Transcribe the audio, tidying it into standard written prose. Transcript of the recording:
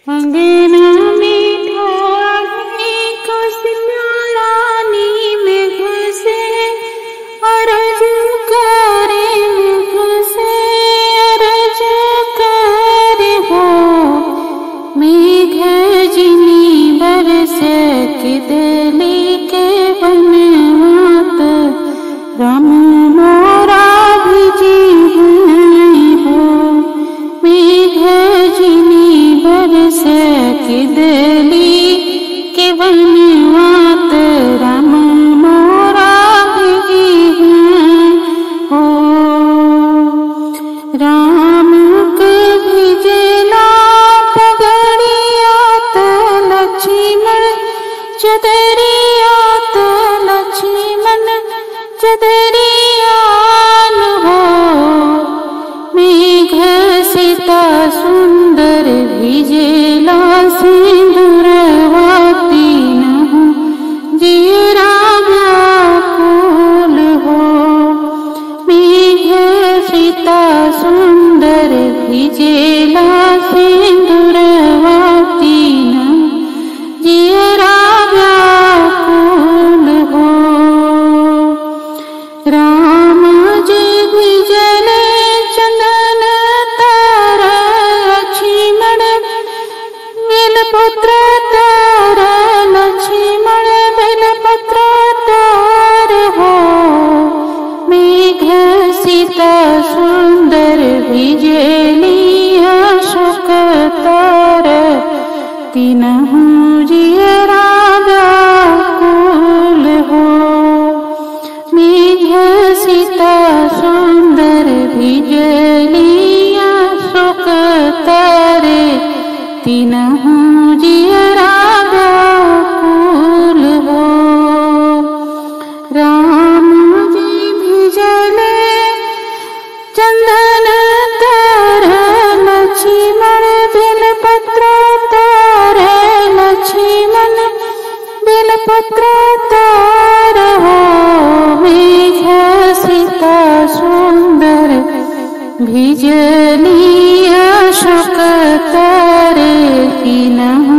अंगना में ठाढ़ी कौशल्या रानी मेघ से अरज करे, मेघ से अरज करे हो। मेघ जिनी बरस के दिली के बनवात, राम मोरा भिजी हैं हो। मेघ जिनी बरस के दिली के बनवात, राम मोरा भिजी हैं हो। राम के भिजला पगड़ियात, लक्ष्मण चदरियात, लक्ष्मण चदरियान हो। मेघ सीता सुंदर भिजेला सिंदूरवाती नहु, जियरा व्याकुल हो। मेघ सीता सुंदर भिजेला सिंदूरवाती नहु, जियरा व्याकुल हो। राम जी भिजले चंदन तार, लक्ष्मण बेलपत्र तार, लक्ष्मण बेलपत्र तार हो। मेघ सीता सुंदर भिजली अशोक तार, तीनहु जियरा व्याकुल हो। मेघ सीता सुंदर भिजली अशोक तार, तीनहु जियरा व्याकुल हो। राम जी भिजले चंदन तार, लक्ष्मण बेलपत्र तार, लक्ष्मण बेलपत्र तार हो। मेघ सीता सुंदर भिजली अशोक तार, तीनहु